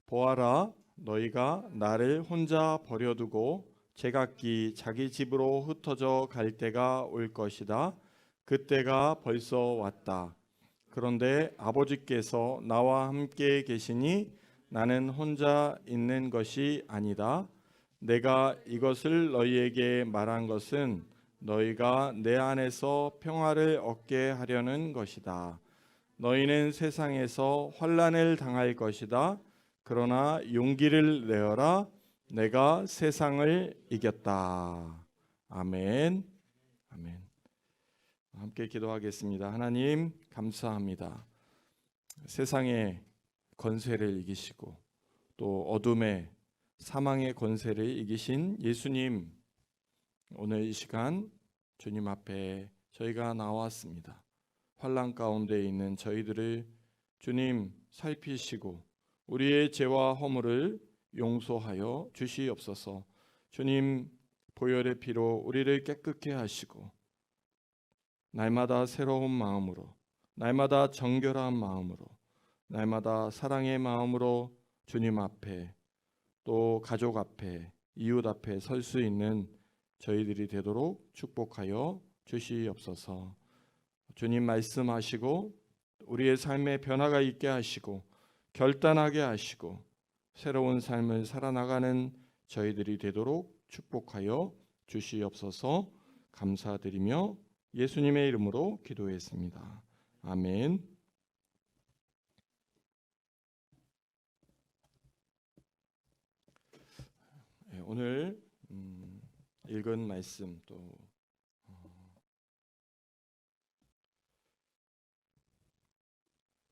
보아라, 너희가 나를 혼자 버려두고 제각기 자기 집으로 흩어져 갈 때가 올 것이다. 그때가 벌써 왔다. 그런데 아버지께서 나와 함께 계시니 나는 혼자 있는 것이 아니다. 내가 이것을 너희에게 말한 것은 너희가 내 안에서 평화를 얻게 하려는 것이다. 너희는 세상에서 환난을 당할 것이다. 그러나 용기를 내어라. 내가 세상을 이겼다. 아멘. 아멘. 함께 기도하겠습니다. 하나님 감사합니다. 세상의 권세를 이기시고 또 어둠의 사망의 권세를 이기신 예수님, 오늘 이 시간 주님 앞에 저희가 나왔습니다. 환난 가운데 있는 저희들을 주님 살피시고 우리의 죄와 허물을 용서하여 주시옵소서. 주님 보혈의 피로 우리를 깨끗게 하시고 날마다 새로운 마음으로, 날마다 정결한 마음으로, 날마다 사랑의 마음으로 주님 앞에 또 가족 앞에 이웃 앞에 설 수 있는 저희들이 되도록 축복하여 주시옵소서. 주님 말씀하시고 우리의 삶에 변화가 있게 하시고 결단하게 하시고 새로운 삶을 살아나가는 저희들이 되도록 축복하여 주시옵소서. 감사드리며 예수님의 이름으로 기도했습니다. 아멘. 오늘 읽은 말씀 또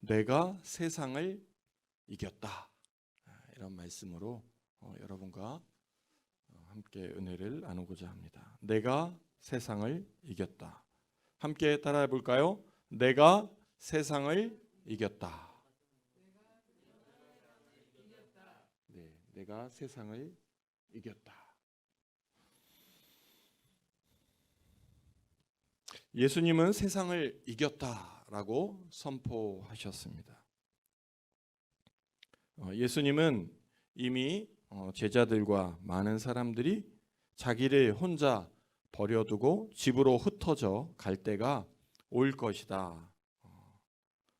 내가 세상을 이겼다, 이런 말씀으로 여러분과 함께 은혜를 나누고자 합니다. 내가 세상을 이겼다. 함께 따라해 볼까요? 내가 세상을 이겼다. 네, 내가 세상을 이겼다. 예수님은 세상을 이겼다라고 선포하셨습니다. 예수님은 이미 제자들과 많은 사람들이 자기를 혼자 버려두고 집으로 흩어져 갈 때가 올 것이다.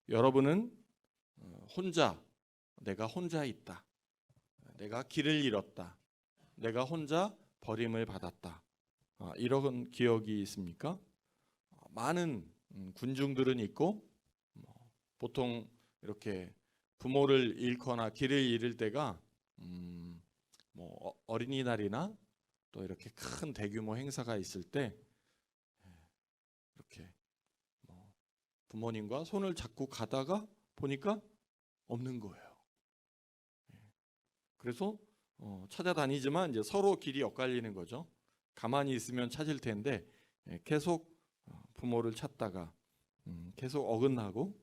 여러분은 내가 혼자 있다. 내가 길을 잃었다. 내가 혼자 버림을 받았다. 이런 기억이 있습니까? 많은 군중들은 있고 보통 이렇게 부모를 잃거나 길을 잃을 때가 어린이날이나 또 이렇게 큰 대규모 행사가 있을 때 이렇게 부모님과 손을 잡고 가다가 보니까 없는 거예요. 그래서 찾아다니지만 이제 서로 길이 엇갈리는 거죠. 가만히 있으면 찾을 텐데 계속 부모를 찾다가 계속 어긋나고,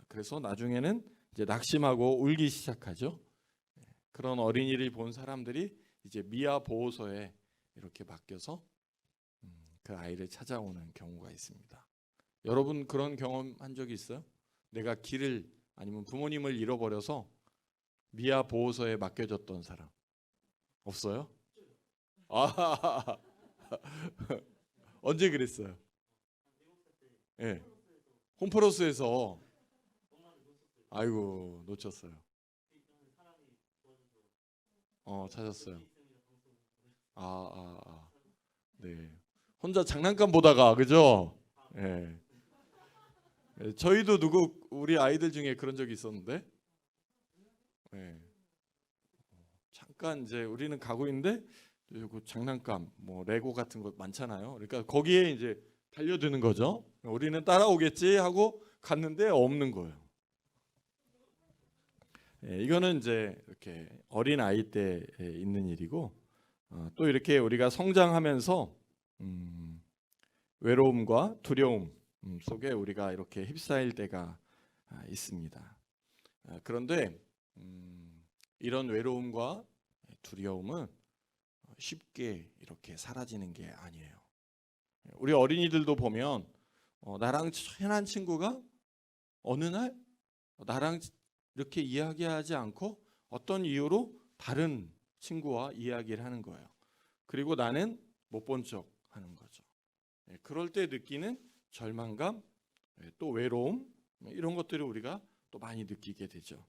그래서 나중에는 이제 낙심하고 울기 시작하죠. 그런 어린이를 본 사람들이 이제 미아 보호소에 이렇게 맡겨서 그 아이를 찾아오는 경우가 있습니다. 여러분 그런 경험한 적이 있어요? 내가 길을 아니면 부모님을 잃어버려서 미아 보호소에 맡겨졌던 사람 없어요? 아, 언제 그랬어요? 예, 네. 홈플러스에서. 아이고 놓쳤어요. 찾았어요. 네. 혼자 장난감 보다가 그죠? 예. 네. 저희도 우리 아이들 중에 그런 적이 있었는데, 네. 잠깐 이제 우리는 가고 있는데 그 장난감 레고 같은 거 많잖아요. 그러니까 거기에 이제 달려드는 거죠. 우리는 따라오겠지 하고 갔는데 없는 거예요. 이거는 이제 이렇게 어린 아이 때 있는 일이고, 또 이렇게 우리가 성장하면서 외로움과 두려움 속에 우리가 이렇게 휩싸일 때가 있습니다. 그런데 이런 외로움과 두려움은 쉽게 이렇게 사라지는 게 아니에요. 우리 어린이들도 보면 나랑 친한 친구가 어느 날 나랑 이렇게 이야기하지 않고 어떤 이유로 다른 친구와 이야기를 하는 거예요. 그리고 나는 못 본 척 하는 거죠. 그럴 때 느끼는 절망감, 또 외로움, 이런 것들을 우리가 또 많이 느끼게 되죠.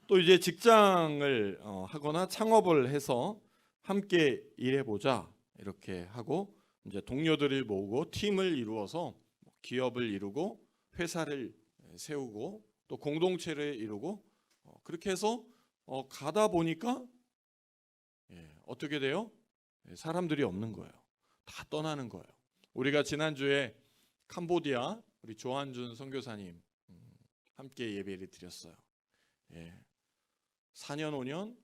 또 이제 직장을 하거나 창업을 해서 함께 일해보자 이렇게 하고 이제 동료들을 모으고 팀을 이루어서 기업을 이루고 회사를 세우고 또 공동체를 이루고 그렇게 해서 가다 보니까 어떻게 돼요? 사람들이 없는 거예요. 다 떠나는 거예요. 우리가 지난주에 캄보디아 우리 조한준 선교사님 함께 예배를 드렸어요. 4년 5년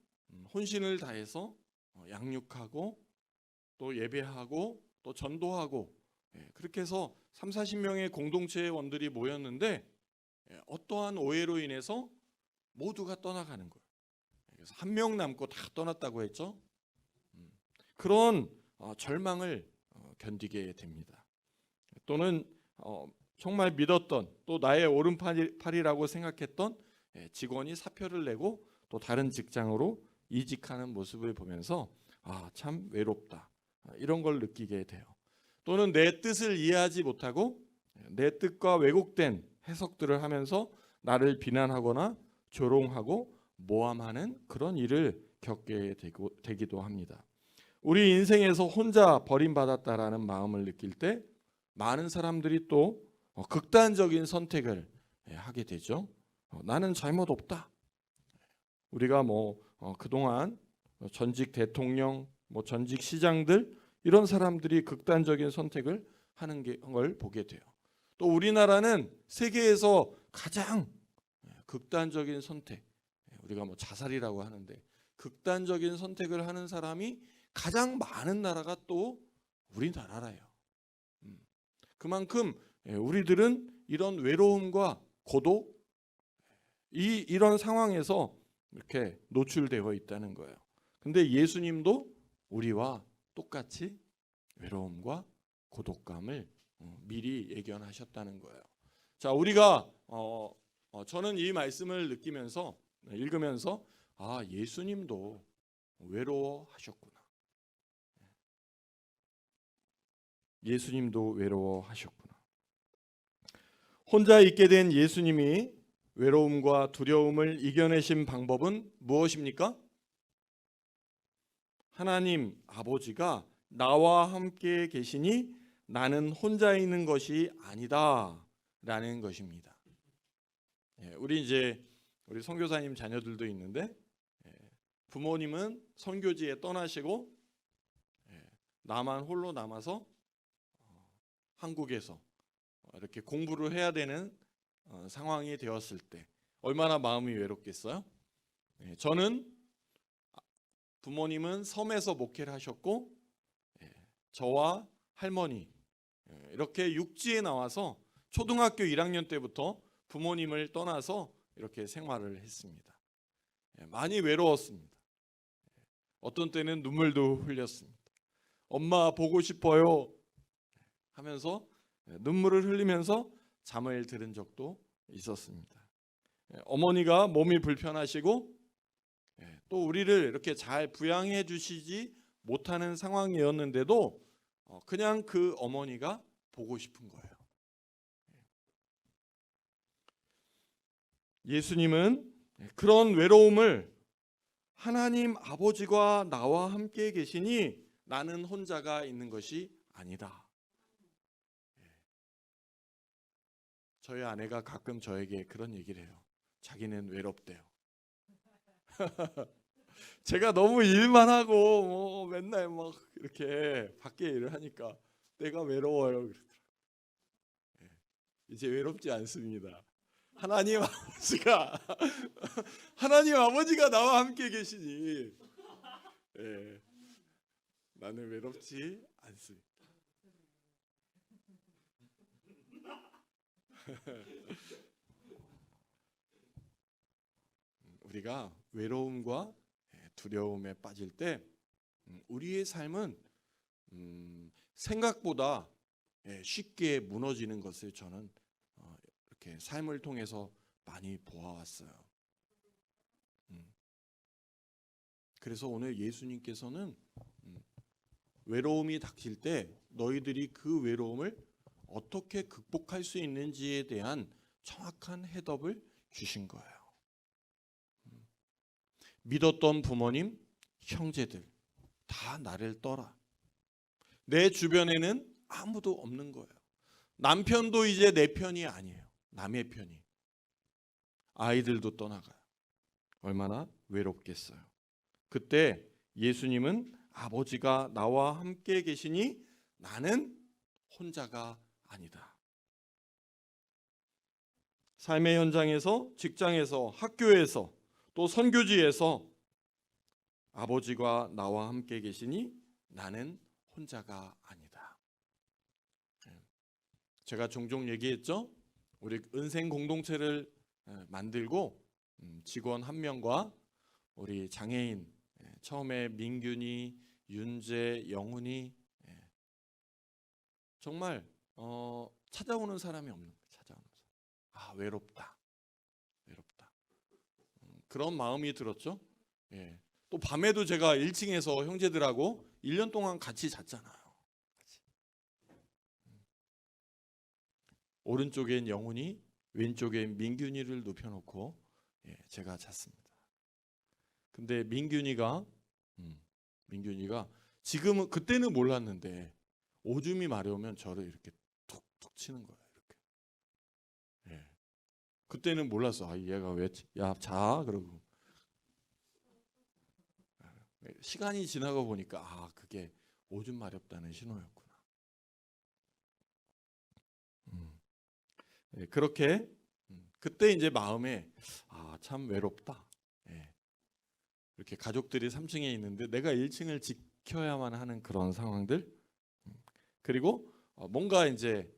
혼신을 다해서 양육하고 또 예배하고 또 전도하고 그렇게 해서 30-40명의 공동체원들이 모였는데 어떠한 오해로 인해서 모두가 떠나가는 거예요. 그래서 한 명 남고 다 떠났다고 했죠. 그런 절망을 견디게 됩니다. 또는 정말 믿었던 또 나의 오른팔이라고 생각했던 직원이 사표를 내고 또 다른 직장으로 이직하는 모습을 보면서 참 외롭다 이런 걸 느끼게 돼요. 또는 내 뜻을 이해하지 못하고 내 뜻과 왜곡된 해석들을 하면서 나를 비난하거나 조롱하고 모함하는 그런 일을 겪게 되기도 합니다. 우리 인생에서 혼자 버림받았다라는 마음을 느낄 때 많은 사람들이 또 극단적인 선택을 하게 되죠. 나는 잘못 없다. 우리가 그동안 전직 대통령, 전직 시장들 이런 사람들이 극단적인 선택을 하는 걸 보게 돼요. 또 우리나라는 세계에서 가장 극단적인 선택, 우리가 자살이라고 하는데 극단적인 선택을 하는 사람이 가장 많은 나라가 또 우리나라예요. 그만큼 우리들은 이런 외로움과 고독 이런 상황에서 이렇게 노출되어 있다는 거예요. 근데 예수님도 우리와 똑같이 외로움과 고독감을 미리 예견하셨다는 거예요. 자, 우리가 저는 이 말씀을 느끼면서 읽으면서 예수님도 외로워하셨구나. 예수님도 외로워하셨구나. 혼자 있게 된 예수님이 외로움과 두려움을 이겨내신 방법은 무엇입니까? 하나님 아버지가 나와 함께 계시니 나는 혼자 있는 것이 아니다 라는 것입니다. 우리 선교사님 자녀들도 있는데 부모님은 선교지에 떠나시고 나만 홀로 남아서 한국에서 이렇게 공부를 해야 되는 상황이 되었을 때 얼마나 마음이 외롭겠어요? 저는 부모님은 섬에서 목회를 하셨고 저와 할머니 이렇게 육지에 나와서 초등학교 1학년 때부터 부모님을 떠나서 이렇게 생활을 했습니다. 많이 외로웠습니다. 어떤 때는 눈물도 흘렸습니다. 엄마 보고 싶어요 하면서 눈물을 흘리면서 잠을 들은 적도 있었습니다. 어머니가 몸이 불편하시고 또 우리를 이렇게 잘 부양해 주시지 못하는 상황이었는데도 그냥 그 어머니가 보고 싶은 거예요. 예수님은 그런 외로움을 하나님 아버지가 나와 함께 계시니 나는 혼자가 있는 것이 아니다. 저희 아내가 가끔 저에게 그런 얘기를 해요. 자기는 외롭대요. 제가 너무 일만 하고 맨날 막 이렇게 밖에 일을 하니까 내가 외로워요 그러더라고요. 이제 외롭지 않습니다. 하나님 아버지가 나와 함께 계시니 나는 외롭지 않습니다. 우리가 외로움과 두려움에 빠질 때 우리의 삶은 생각보다 쉽게 무너지는 것을 저는 이렇게 삶을 통해서 많이 보아왔어요. 그래서 오늘 예수님께서는 외로움이 닥칠 때 너희들이 그 외로움을 어떻게 극복할 수 있는지에 대한 정확한 해답을 주신 거예요. 믿었던 부모님, 형제들 다 나를 떠나. 내 주변에는 아무도 없는 거예요. 남편도 이제 내 편이 아니에요. 남의 편이. 아이들도 떠나가요. 얼마나 외롭겠어요. 그때 예수님은 아버지가 나와 함께 계시니 나는 혼자가 아니다. 삶의 현장에서, 직장에서, 학교에서, 또 선교지에서 아버지가 나와 함께 계시니 나는 혼자가 아니다. 제가 종종 얘기했죠. 우리 은생 공동체를 만들고 직원 한 명과 우리 장애인 처음에 민균이, 윤재, 영훈이 정말 찾아오는 사람이 없는 거예요. 찾아오는 사람. 외롭다. 그런 마음이 들었죠. 또 밤에도 제가 1층에서 형제들하고 1년 동안 같이 잤잖아요. 오른쪽엔 영훈이, 왼쪽엔 민균이를 눕혀놓고 제가 잤습니다. 근데 민균이가 지금은, 그때는 몰랐는데 오줌이 마려우면 저를 이렇게 툭툭 치는 거예요. 이렇게. 그때는 몰랐어. 얘가 왜 야 자 그러고. 시간이 지나고 보니까 그게 오줌 마렵다는 신호였구나. 그렇게 그때 이제 마음에 참 외롭다. 이렇게 가족들이 3층에 있는데 내가 1층을 지켜야만 하는 그런 상황들. 그리고 뭔가 이제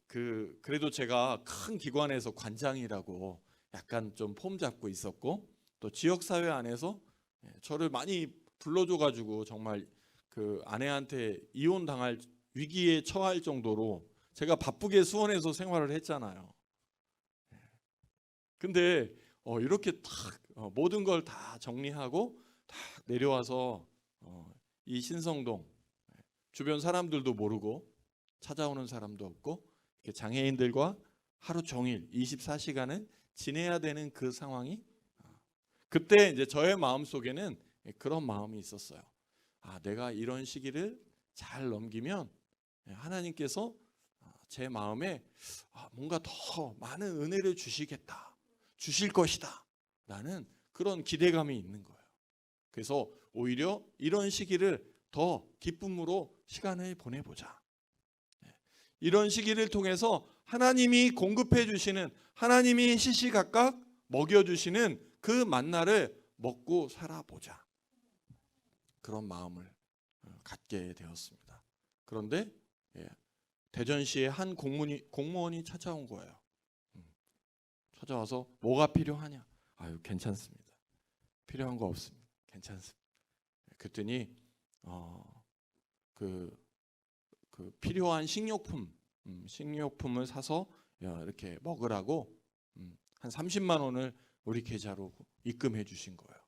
그래도 제가 큰 기관에서 관장이라고 약간 좀 폼 잡고 있었고, 또 지역 사회 안에서 저를 많이 불러줘 가지고 정말 그 아내한테 이혼 당할 위기에 처할 정도로 제가 바쁘게 수원에서 생활을 했잖아요. 근데 이렇게 딱 모든 걸 다 정리하고 딱 내려와서 이 신성동 주변 사람들도 모르고 찾아오는 사람도 없고 이렇게 장애인들과 하루 종일 24시간을 지내야 되는 그 상황이, 그때 이제 저의 마음 속에는 그런 마음이 있었어요. 내가 이런 시기를 잘 넘기면 하나님께서 제 마음에 뭔가 더 많은 은혜를 주실 것이다 라는 그런 기대감이 있는 거예요. 그래서 오히려 이런 시기를 더 기쁨으로 시간을 보내보자. 이런 시기를 통해서 하나님이 공급해 주시는, 하나님이 시시각각 먹여주시는 그 만나를 먹고 살아보자. 그런 마음을 갖게 되었습니다. 그런데 대전시에 한 공무원이 찾아온 거예요. 찾아와서 뭐가 필요하냐? 괜찮습니다. 필요한 거 없습니다. 괜찮습니다. 그랬더니 그 필요한 식료품을 사서 이렇게 먹으라고 한 30만 원을 우리 계좌로 입금해 주신 거예요.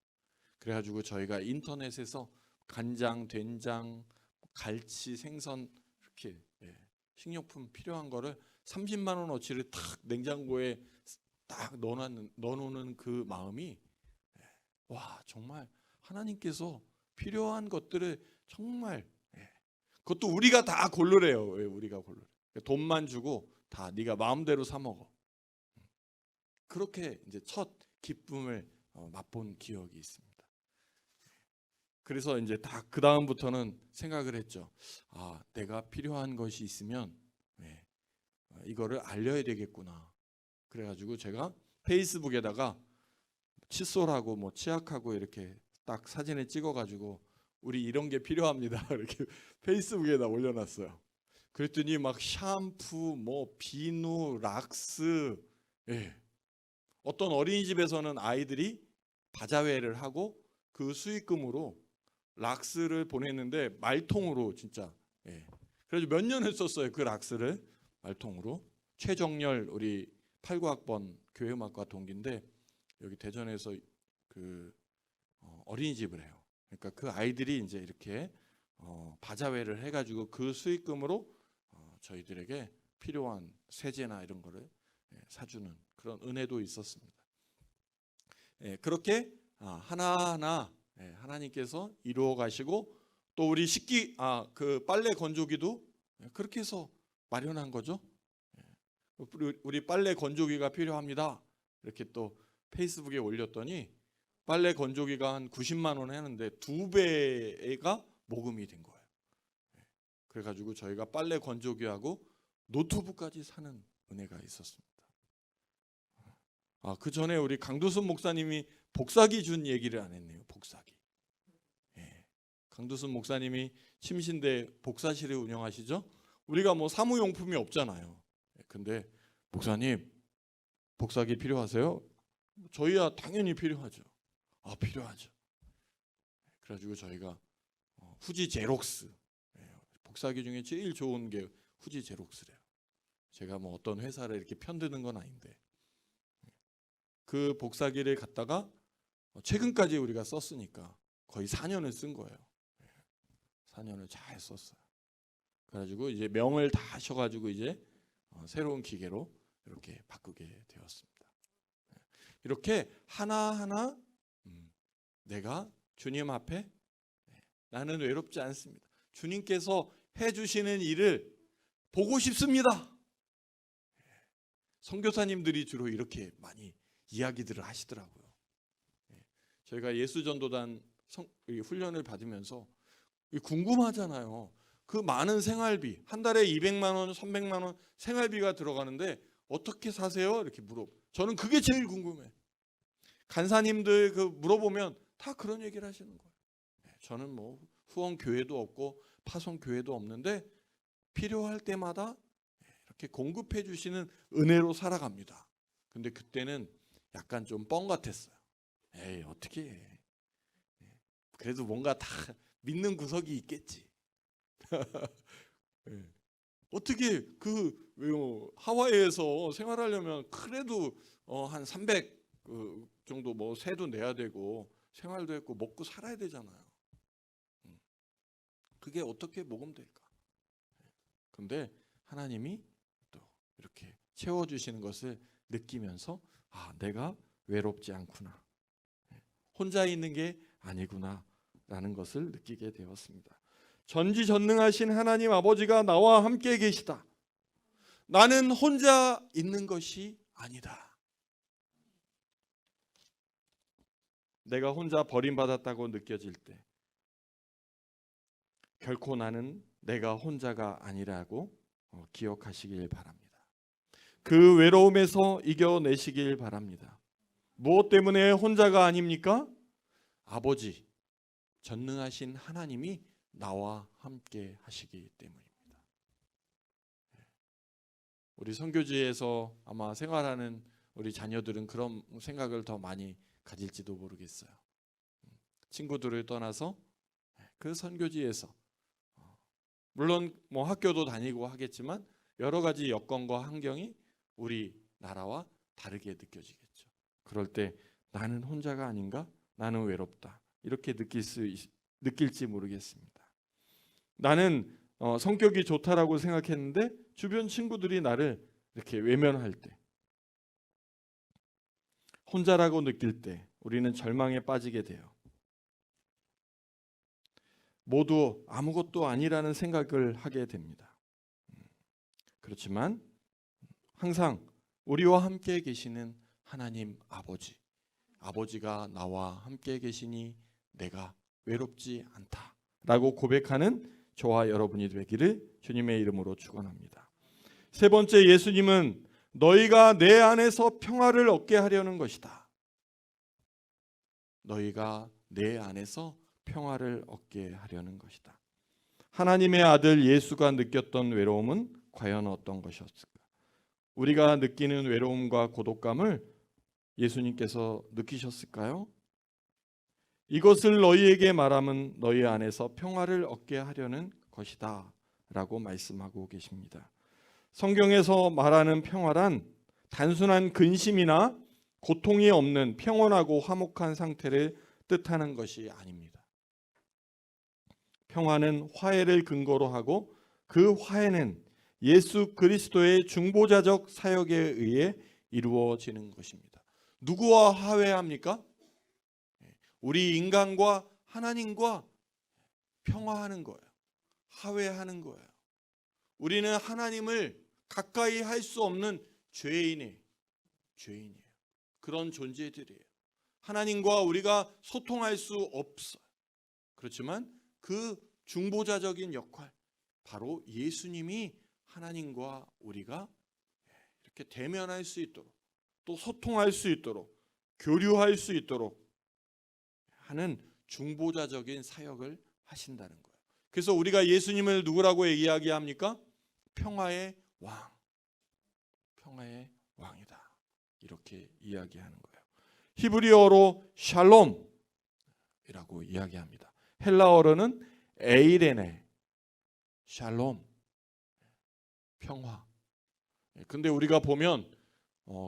그래가지고 저희가 인터넷에서 간장, 된장, 갈치, 생선 이렇게 식료품 필요한 거를 30만 원어치를 탁 냉장고에 딱 넣어놓는 그 마음이, 정말 하나님께서 필요한 것들을 정말, 그것도 우리가 다 고르래요. 왜 우리가 고르래? 돈만 주고 다 네가 마음대로 사 먹어. 그렇게 이제 첫 기쁨을 맛본 기억이 있습니다. 그래서 이제 다 그 다음부터는 생각을 했죠. 내가 필요한 것이 있으면 이거를 알려야 되겠구나. 그래가지고 제가 페이스북에다가 칫솔하고 뭐 치약하고 이렇게 딱 사진을 찍어가지고 우리 이런 게 필요합니다. 이렇게 페이스북에다 올려놨어요. 그랬더니 막 샴푸, 뭐 비누, 락스, 어떤 어린이집에서는 아이들이 바자회를 하고 그 수익금으로 락스를 보냈는데 말통으로 진짜. 그래서 몇 년을 썼어요. 그 락스를 말통으로. 최정열 우리 89학번 교회음악과 동기인데 여기 대전에서 그 어린이집을 해요. 그러니까 그 아이들이 이제 이렇게 바자회를 해가지고 그 수익금으로 저희들에게 필요한 세제나 이런 거를 사주는 그런 은혜도 있었습니다. 그렇게 하나하나 하나님께서 이루어 가시고, 또 우리 그 빨래 건조기도 그렇게 해서 마련한 거죠. 우리 빨래 건조기가 필요합니다. 이렇게 또 페이스북에 올렸더니 빨래 건조기가 한 90만 원 하는데 2배가 모금이 된 거예요. 그래가지고 저희가 빨래 건조기하고 노트북까지 사는 은혜가 있었습니다. 그 전에 우리 강두순 목사님이 복사기 준 얘기를 안 했네요. 복사기. 강두순 목사님이 침신대 복사실을 운영하시죠. 우리가 뭐 사무용품이 없잖아요. 근데 목사님 복사기 필요하세요? 저희야 당연히 필요하죠. 필요하죠. 그래가지고 저희가 후지 제록스, 복사기 중에 제일 좋은 게 후지 제록스래요. 제가 뭐 어떤 회사를 이렇게 편드는 건 아닌데, 그 복사기를 갖다가 최근까지 우리가 썼으니까 거의 4년을 쓴 거예요. 4년을 잘 썼어요. 그래가지고 이제 명을 다 하셔가지고 이제 새로운 기계로 이렇게 바꾸게 되었습니다. 이렇게 하나하나 내가 주님 앞에 나는 외롭지 않습니다. 주님께서 해주시는 일을 보고 싶습니다. 선교사님들이 주로 이렇게 많이 이야기들을 하시더라고요. 저희가 예수전도단 훈련을 받으면서 궁금하잖아요. 그 많은 생활비, 한 달에 200만 원, 300만 원 생활비가 들어가는데 어떻게 사세요? 이렇게 저는 그게 제일 궁금해. 간사님들 물어보면 다 그런 얘기를 하시는 거예요. 저는 뭐 후원 교회도 없고 파송 교회도 없는데 필요할 때마다 이렇게 공급해 주시는 은혜로 살아갑니다. 근데 그때는 약간 좀 뻥 같았어요. 에이, 어떻게 해. 그래도 뭔가 다 믿는 구석이 있겠지. 어떻게 하와이에서 생활하려면 그래도 한 300 정도 뭐 세도 내야 되고 생활도 했고 먹고 살아야 되잖아요. 그게 어떻게 모금될까? 근데 하나님이 또 이렇게 채워주시는 것을 느끼면서 내가 외롭지 않구나, 혼자 있는 게 아니구나 라는 것을 느끼게 되었습니다. 전지전능하신 하나님 아버지가 나와 함께 계시다. 나는 혼자 있는 것이 아니다. 내가 혼자 버림받았다고 느껴질 때 결코 나는 내가 혼자가 아니라고 기억하시길 바랍니다. 그 외로움에서 이겨내시길 바랍니다. 무엇 때문에 혼자가 아닙니까? 아버지, 전능하신 하나님이 나와 함께 하시기 때문입니다. 우리 선교지에서 아마 생활하는 우리 자녀들은 그런 생각을 더 많이 가질지도 모르겠어요. 친구들을 떠나서 그 선교지에서 물론 뭐 학교도 다니고 하겠지만 여러 가지 여건과 환경이 우리나라와 다르게 느껴지겠죠. 그럴 때 나는 혼자가 아닌가? 나는 외롭다. 이렇게 느낄지 모르겠습니다. 나는 성격이 좋다라고 생각했는데 주변 친구들이 나를 이렇게 외면할 때, 혼자라고 느낄 때 우리는 절망에 빠지게 돼요. 모두 아무것도 아니라는 생각을 하게 됩니다. 그렇지만 항상 우리와 함께 계시는 하나님 아버지가 나와 함께 계시니 내가 외롭지 않다라고 고백하는 저와 여러분이 되기를 주님의 이름으로 축원합니다. 세 번째, 예수님은 너희가 내 안에서 평화를 얻게 하려는 것이다. 너희가 내 안에서 평화를 얻게 하려는 것이다. 하나님의 아들 예수가 느꼈던 외로움은 과연 어떤 것이었을까? 우리가 느끼는 외로움과 고독감을 예수님께서 느끼셨을까요? 이것을 너희에게 말하면 너희 안에서 평화를 얻게 하려는 것이다 라고 말씀하고 계십니다. 성경에서 말하는 평화란 단순한 근심이나 고통이 없는 평온하고 화목한 상태를 뜻하는 것이 아닙니다. 평화는 화해를 근거로 하고 그 화해는 예수 그리스도의 중보자적 사역에 의해 이루어지는 것입니다. 누구와 화해합니까? 우리 인간과 하나님과 평화하는 거예요. 화해하는 거예요. 우리는 하나님을 가까이 할 수 없는 죄인이에요. 그런 존재들이에요. 하나님과 우리가 소통할 수 없어요. 그렇지만 그 중보자적인 역할, 바로 예수님이 하나님과 우리가 이렇게 대면할 수 있도록, 또 소통할 수 있도록, 교류할 수 있도록 하는 중보자적인 사역을 하신다는 거예요. 그래서 우리가 예수님을 누구라고 이야기합니까? 평화의 왕, 평화의 왕이다, 이렇게 이야기하는 거예요. 히브리어로 샬롬이라고 이야기합니다. 헬라어로는 에이레네, 샬롬, 평화. 근데 우리가 보면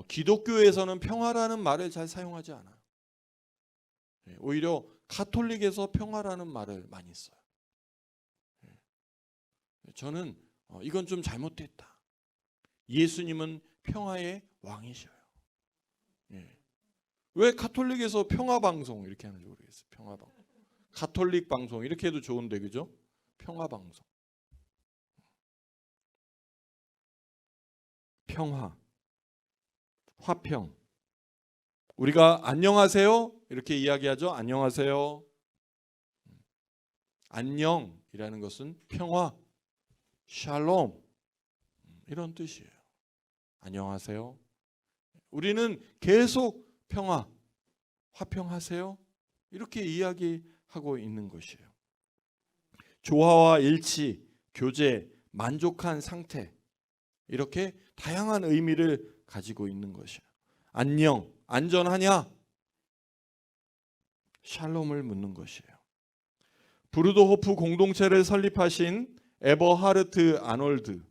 기독교에서는 평화라는 말을 잘 사용하지 않아요. 오히려 가톨릭에서 평화라는 말을 많이 써요. 저는 이건 좀 잘못됐다. 예수님은 평화의 왕이셔요. 왜 가톨릭에서 평화방송 이렇게 하는지 모르겠어요. 평화방송, 가톨릭 방송 이렇게 해도 좋은데, 그죠? 평화방송. 평화, 화평. 우리가 안녕하세요 이렇게 이야기하죠. 안녕하세요. 안녕이라는 것은 평화, 샬롬, 이런 뜻이에요. 안녕하세요. 우리는 계속 평화, 화평하세요, 이렇게 이야기하고 있는 것이에요. 조화와 일치, 교제, 만족한 상태, 이렇게 다양한 의미를 가지고 있는 것이에요. 안녕, 안전하냐? 샬롬을 묻는 것이에요. 브루도호프 공동체를 설립하신 에버하르트 아놀드,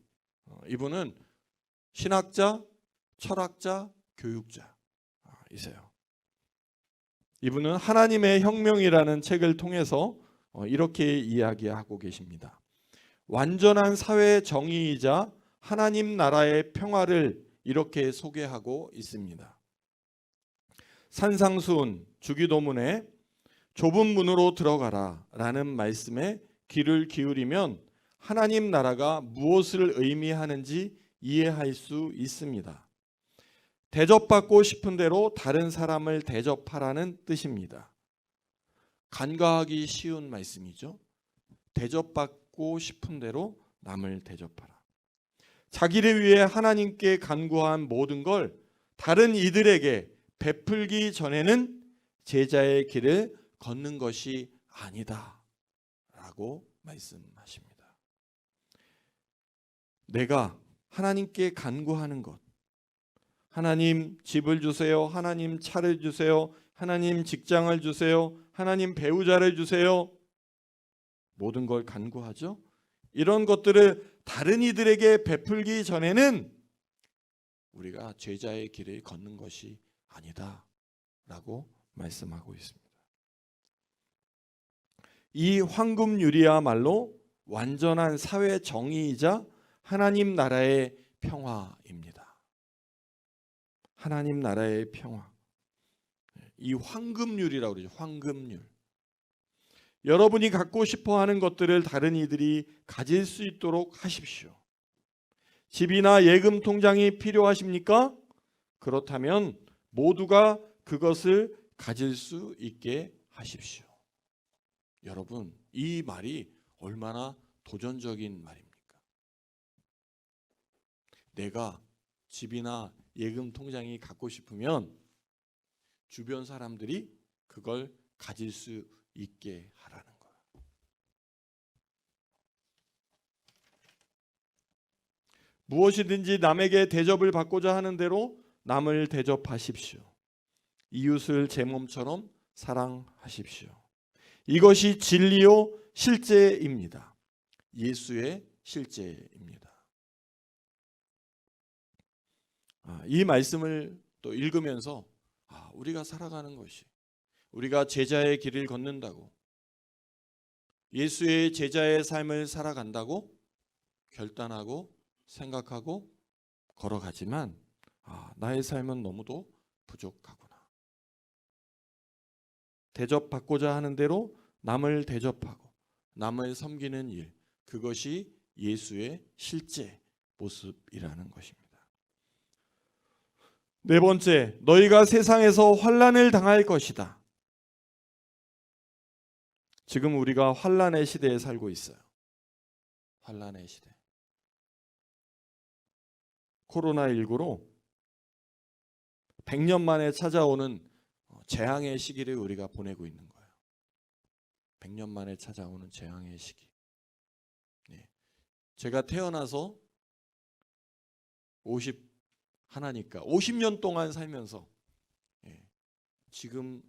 이분은 신학자, 철학자, 교육자이세요. 이분은 하나님의 혁명이라는 책을 통해서 이렇게 이야기하고 계십니다. 완전한 사회의 정의이자 하나님 나라의 평화를 이렇게 소개하고 있습니다. 산상수훈 주기도문에 좁은 문으로 들어가라 라는 말씀에 귀를 기울이면 하나님 나라가 무엇을 의미하는지 이해할 수 있습니다. 대접받고 싶은 대로 다른 사람을 대접하라는 뜻입니다. 간과하기 쉬운 말씀이죠. 대접받고 싶은 대로 남을 대접하라. 자기를 위해 하나님께 간구한 모든 걸 다른 이들에게 베풀기 전에는 제자의 길을 걷는 것이 아니다 라고 말씀하십니다. 내가 하나님께 간구하는 것, 하나님 집을 주세요, 하나님 차를 주세요, 하나님 직장을 주세요, 하나님 배우자를 주세요, 모든 걸 간구하죠. 이런 것들을 다른 이들에게 베풀기 전에는 우리가 제자의 길을 걷는 것이 아니다 라고 말씀하고 있습니다. 이 황금유리야말로 완전한 사회 정의이자 하나님 나라의 평화입니다. 하나님 나라의 평화. 이 황금률이라고 그러죠. 황금률. 여러분이 갖고 싶어 하는 것들을 다른 이들이 가질 수 있도록 하십시오. 집이나 예금 통장이 필요하십니까? 그렇다면 모두가 그것을 가질 수 있게 하십시오. 여러분, 이 말이 얼마나 도전적인 말입니까? 내가 집이나 예금 통장이 갖고 싶으면 주변 사람들이 그걸 가질 수 있게 하라는 거예요. 무엇이든지 남에게 대접을 받고자 하는 대로 남을 대접하십시오. 이웃을 제 몸처럼 사랑하십시오. 이것이 진리요 실제입니다. 예수의 실제입니다. 이 말씀을 또 읽으면서 우리가 살아가는 것이, 우리가 제자의 길을 걷는다고 예수의 제자의 삶을 살아간다고 결단하고 생각하고 걸어가지만 나의 삶은 너무도 부족하구나. 대접받고자 하는 대로 남을 대접하고 남을 섬기는 일, 그것이 예수의 실제 모습이라는 것입니다. 네 번째, 너희가 세상에서 환난을 당할 것이다. 지금 우리가 환난의 시대에 살고 있어요. 환난의 시대. 코로나19로 100년 만에 찾아오는 재앙의 시기를 우리가 보내고 있는 거예요. 100년 만에 찾아오는 재앙의 시기. 네. 제가 태어나서 50 50년 동안 살면서 지금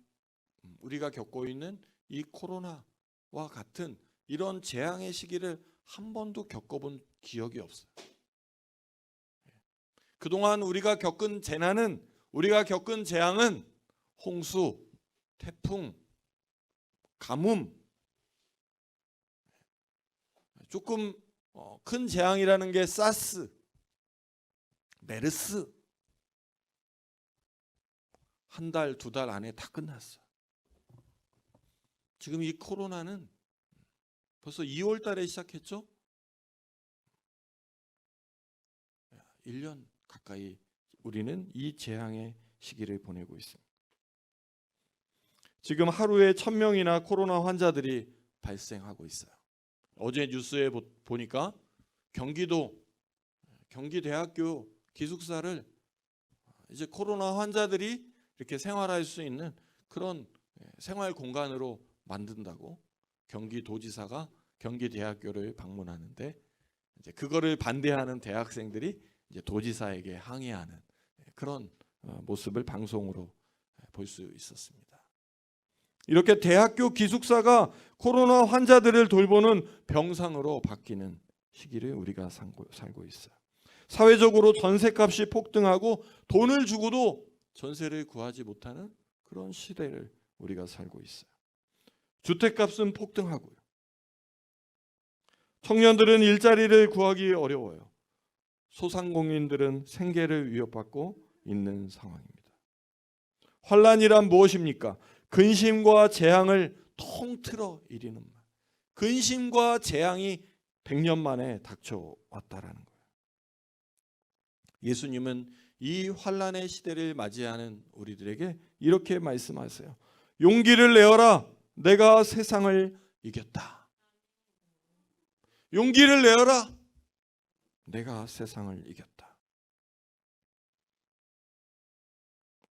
우리가 겪고 있는 이 코로나와 같은 이런 재앙의 시기를 한 번도 겪어본 기억이 없어요. 그동안 우리가 겪은 재난은, 우리가 겪은 재앙은 홍수, 태풍, 가뭄, 조금 큰 재앙이라는 게 사스, 메르스, 한 달, 두 달 안에 다 끝났어요. 지금 이 코로나는 벌써 2월 달에 시작했죠? 1년 가까이 우리는 이 재앙의 시기를 보내고 있습니다. 지금 하루에 1000명이나 코로나 환자들이 발생하고 있어요. 어제 뉴스에 보니까 경기대학교 기숙사를 이제 코로나 환자들이 이렇게 생활할 수 있는 그런 생활 공간으로 만든다고 경기도지사가 경기대학교를 방문하는데, 이제 그거를 반대하는 대학생들이 이제 도지사에게 항의하는 그런 모습을 방송으로 볼 수 있었습니다. 이렇게 대학교 기숙사가 코로나 환자들을 돌보는 병상으로 바뀌는 시기를 우리가 살고 있어요. 사회적으로 전세값이 폭등하고 돈을 주고도 전세를 구하지 못하는 그런 시대를 우리가 살고 있어요. 주택값은 폭등하고요. 청년들은 일자리를 구하기 어려워요. 소상공인들은 생계를 위협받고 있는 상황입니다. 환난이란 무엇입니까? 근심과 재앙을 통틀어 이르는 말. 근심과 재앙이 100년 만에 닥쳐왔다라는 거예요. 예수님은 이 환난의 시대를 맞이하는 우리들에게 이렇게 말씀하세요. 용기를 내어라. 내가 세상을 이겼다. 용기를 내어라. 내가 세상을 이겼다.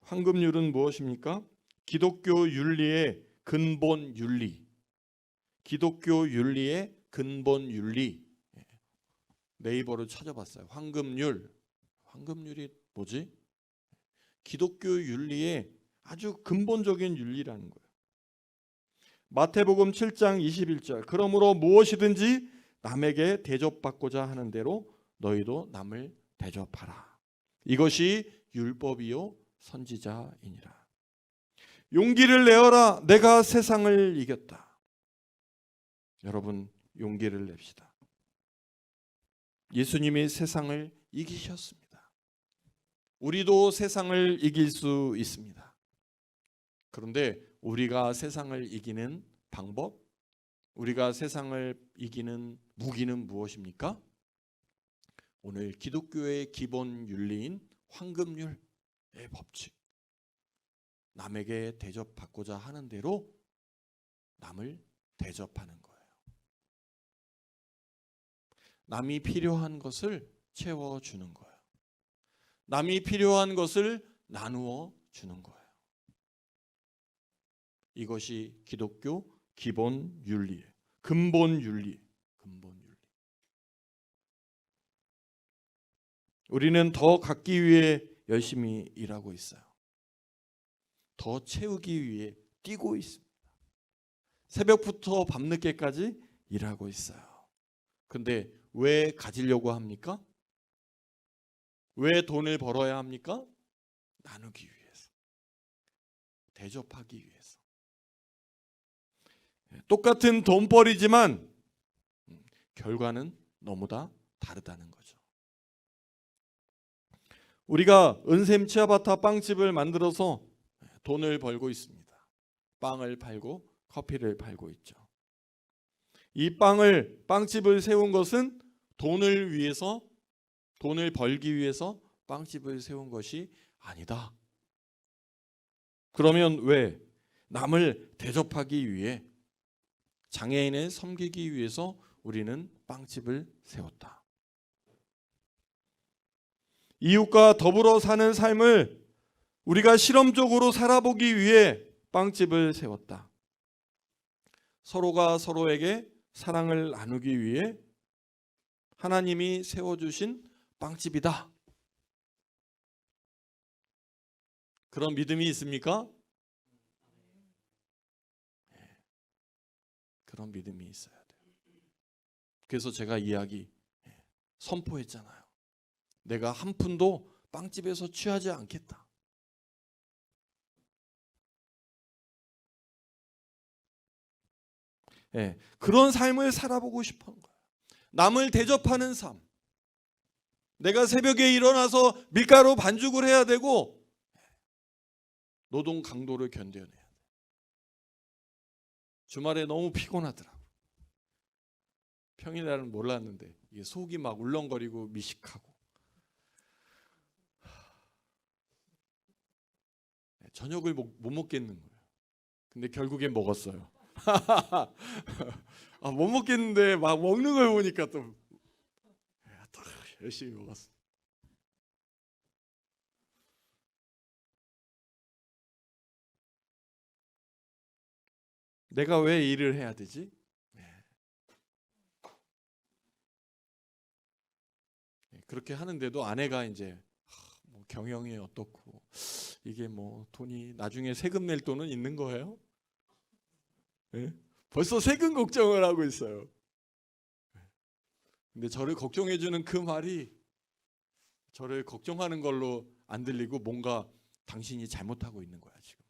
황금률은 무엇입니까? 기독교 윤리의 근본 윤리. 기독교 윤리의 근본 윤리. 네이버로 찾아봤어요. 황금률. 황금률이 뭐지? 기독교 윤리의 아주 근본적인 윤리라는 거예요. 마태복음 7장 21절. 그러므로 무엇이든지 남에게 대접받고자 하는 대로 너희도 남을 대접하라. 이것이 율법이요 선지자이니라. 용기를 내어라. 내가 세상을 이겼다. 여러분, 용기를 냅시다. 예수님이 세상을 이기셨습니다. 우리도 세상을 이길 수 있습니다. 그런데 우리가 세상을 이기는 방법, 우리가 세상을 이기는 무기는 무엇입니까? 오늘 기독교의 기본 윤리인 황금률의 법칙. 남에게 대접받고자 하는 대로 남을 대접하는 거예요. 남이 필요한 것을 채워주는 거예요. 남이 필요한 것을 나누어 주는 거예요. 이것이 기독교 기본 윤리예요. 근본 윤리. 근본 윤리. 우리는 더 갖기 위해 열심히 일하고 있어요. 더 채우기 위해 뛰고 있습니다. 새벽부터 밤늦게까지 일하고 있어요. 근데 왜 가지려고 합니까? 왜 돈을 벌어야 합니까? 나누기 위해서. 대접하기 위해서. 똑같은 돈벌이지만 결과는 너무나 다르다는 거죠. 우리가 은샘 치아바타 빵집을 만들어서 돈을 벌고 있습니다. 빵을 팔고 커피를 팔고 있죠. 이 빵집을 세운 것은 돈을 위해서, 돈을 벌기 위해서 빵집을 세운 것이 아니다. 그러면 왜? 남을 대접하기 위해, 장애인을 섬기기 위해서 우리는 빵집을 세웠다. 이웃과 더불어 사는 삶을 우리가 실험적으로 살아보기 위해 빵집을 세웠다. 서로가 서로에게 사랑을 나누기 위해 하나님이 세워주신 빵집이다. 그런 믿음이 있습니까? 그런 믿음이 있어야 돼요. 그래서 제가 선포했잖아요. 내가 한 푼도 빵집에서 취하지 않겠다. 그런 삶을 살아보고 싶은 거예요. 남을 대접하는 삶. 내가 새벽에 일어나서 밀가루 반죽을 해야 되고 노동 강도를 견뎌내야 돼. 주말에 너무 피곤하더라고. 평일날은 몰랐는데 이게 속이 막 울렁거리고 미식하고 저녁을 못 먹겠는 거예요. 근데 결국엔 먹었어요. 못 먹겠는데 막 먹는 걸 보니까 또 열심히 먹었어. 내가 왜 일을 해야 되지? 그렇게 하는데도 아내가 이제 뭐 경영이 어떻고 이게 뭐 돈이 나중에 세금 낼 돈은 있는 거예요? 벌써 세금 걱정을 하고 있어요. 근데 저를 걱정해주는 그 말이 저를 걱정하는 걸로 안 들리고 뭔가 당신이 잘못하고 있는 거야 지금.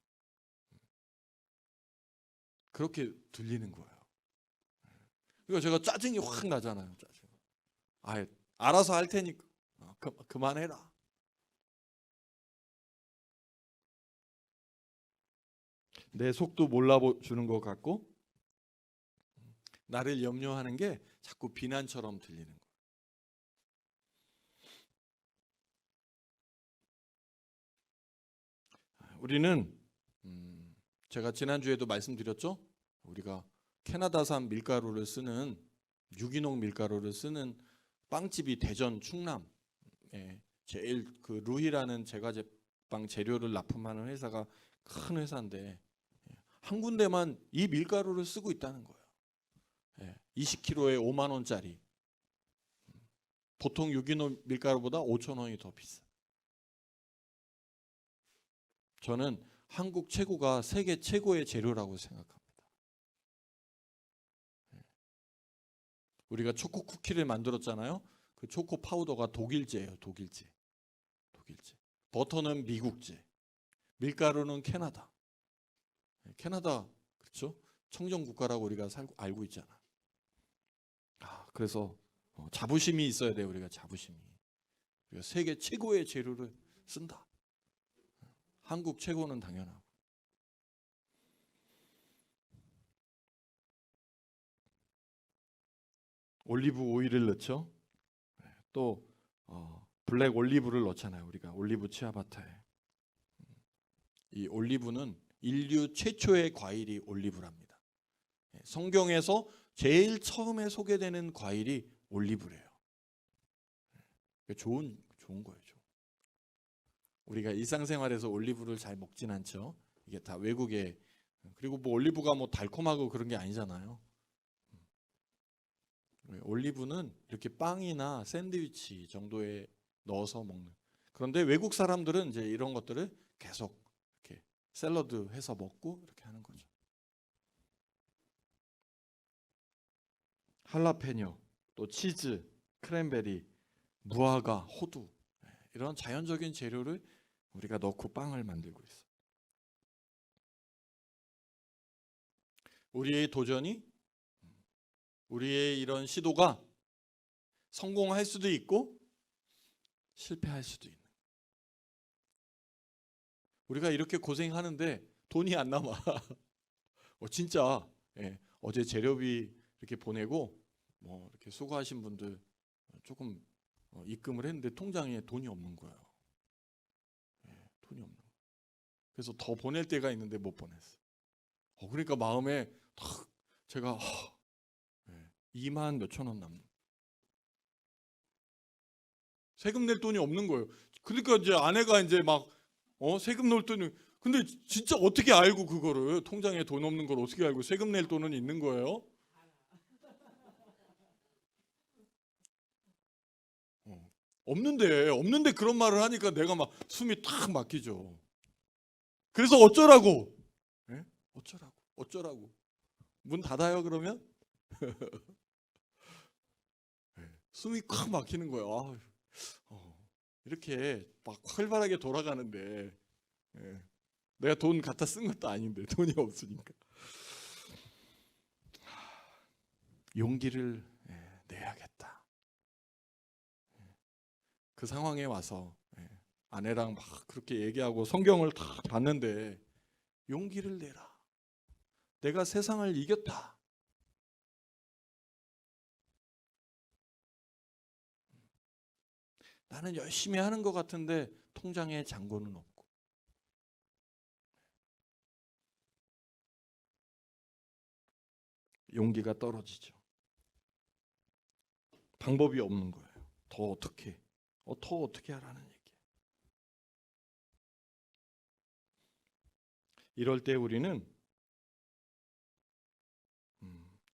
그렇게 들리는 거예요. 그러니까 제가 짜증이 확 나잖아요. 짜증. 알아서 할 테니까 그만해라. 내 속도 몰라주는 것 같고 나를 염려하는 게 자꾸 비난처럼 들리는 거예요. 우리는 제가 지난주에도 말씀드렸죠. 우리가 캐나다산 밀가루를 쓰는 유기농 밀가루를 쓰는 빵집이 대전 충남에 제일 그 루히라는 제과제빵 재료를 납품하는 회사가 큰 회사인데 한 군데만 이 밀가루를 쓰고 있다는 거예요. 20kg에 5만 원짜리. 보통 유기농 밀가루보다 5천 원이 더 비싸. 저는 한국 최고가 세계 최고의 재료라고 생각합니다. 우리가 초코 쿠키를 만들었잖아요. 그 초코 파우더가 독일제예요. 독일제. 버터는 미국제. 밀가루는 캐나다. 캐나다 그렇죠? 청정 국가라고 우리가 알고 있잖아. 그래서 자부심이 있어야 돼요. 우리가 자부심이. 우리가 세계 최고의 재료를 쓴다. 한국 최고는 당연하고. 올리브 오일을 넣죠. 또 블랙 올리브를 넣잖아요. 우리가 올리브 치아바타에. 이 올리브는 인류 최초의 과일이 올리브랍니다. 성경에서 제일 처음에 소개되는 과일이 올리브래요. 좋은 거예요. 우리가 일상생활에서 올리브를 잘 먹진 않죠. 이게 다 외국에. 그리고 뭐 올리브가 뭐 달콤하고 그런 게 아니잖아요. 올리브는 이렇게 빵이나 샌드위치 정도에 넣어서 먹는. 그런데 외국 사람들은 이제 이런 것들을 계속 이렇게 샐러드 해서 먹고 이렇게 하는 거죠. 할라페뇨, 또 치즈, 크랜베리, 무화과, 호두 이런 자연적인 재료를 우리가 넣고 빵을 만들고 있어요. 우리의 도전이, 우리의 이런 시도가 성공할 수도 있고 실패할 수도 있는. 우리가 이렇게 고생하는데 돈이 안 남아. 진짜 어제 재료비 이렇게 보내고 뭐 이렇게 수고하신 분들 조금 입금을 했는데 통장에 돈이 없는 거예요. 돈이 없는 거예요. 그래서 더 보낼 때가 있는데 못 보냈어. 그러니까 마음에 탁 제가 2만 몇천 원 남는. 세금 낼 돈이 없는 거예요. 그러니까 이제 아내가 이제 막 세금 낼 돈이, 근데 진짜 어떻게 알고 그거를, 통장에 돈 없는 걸 어떻게 알고 세금 낼 돈은 있는 거예요? 없는데 그런 말을 하니까 내가 막 숨이 탁 막히죠. 그래서 어쩌라고? 어쩌라고? 문 닫아요 그러면? 숨이 콱 막히는 거예요. 이렇게 막 활발하게 돌아가는데 내가 돈 갖다 쓴 것도 아닌데 돈이 없으니까 용기를 내야겠다. 그 상황에 와서 아내랑 막 그렇게 얘기하고 성경을 다 봤는데 용기를 내라. 내가 세상을 이겼다. 나는 열심히 하는 것 같은데 통장에 잔고는 없고. 용기가 떨어지죠. 방법이 없는 거예요. 더 어떻게 하라는 얘기예요. 이럴 때 우리는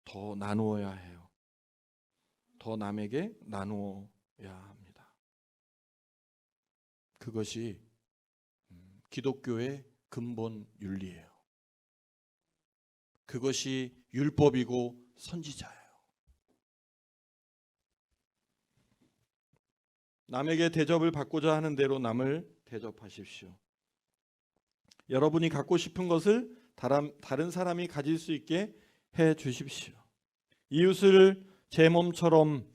더 나누어야 해요. 더 남에게 나누어야 합니다. 그것이 기독교의 근본 윤리예요. 그것이 율법이고 선지자예요. 남에게 대접을 받고자 하는 대로 남을 대접하십시오. 여러분이 갖고 싶은 것을 다른 사람이 가질 수 있게 해 주십시오. 이웃을 제 몸처럼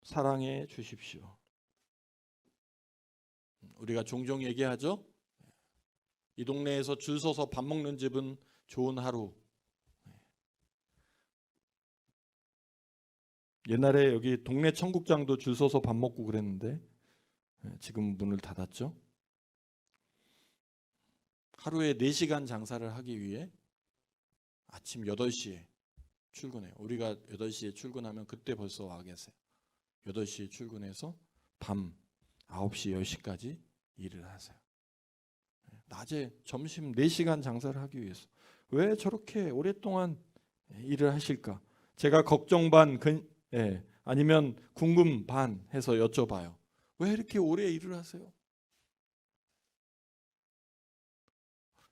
사랑해 주십시오. 우리가 종종 얘기하죠. 이 동네에서 줄 서서 밥 먹는 집은 좋은 하루. 옛날에 여기 동네 청국장도 줄 서서 밥 먹고 그랬는데 지금 문을 닫았죠. 하루에 4시간 장사를 하기 위해 아침 8시에 출근해요. 우리가 8시에 출근하면 그때 벌써 와 계세요. 8시에 출근해서 밤 9시, 10시까지 일을 하세요. 낮에 점심 4시간 장사를 하기 위해서. 왜 저렇게 오랫동안 일을 하실까? 제가 걱정 반 아니면 궁금 반 해서 여쭤봐요. 왜 이렇게 오래 일을 하세요?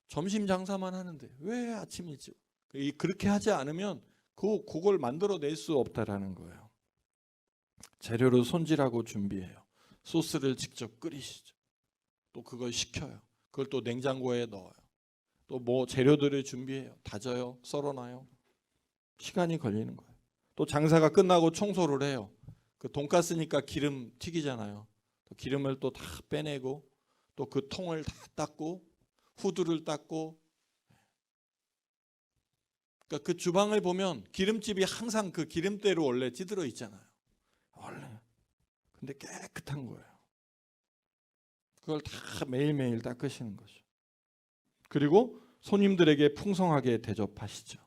점심 장사만 하는데 왜 아침 일찍? 그렇게 하지 않으면 그걸 만들어낼 수 없다라는 거예요. 재료를 손질하고 준비해요. 소스를 직접 끓이시죠. 또 그걸 식혀요. 그걸 또 냉장고에 넣어요. 또 뭐 재료들을 준비해요. 다져요. 썰어놔요. 시간이 걸리는 거예요. 또 장사가 끝나고 청소를 해요. 그 돈가스니까 기름 튀기잖아요. 또 기름을 또 다 빼내고 또 그 통을 다 닦고 후드를 닦고. 그러니까 그 주방을 보면 기름집이 항상 그 기름때로 원래 찌들어 있잖아요. 원래. 근데 깨끗한 거예요. 그걸 다 매일매일 닦으시는 거죠. 그리고 손님들에게 풍성하게 대접하시죠.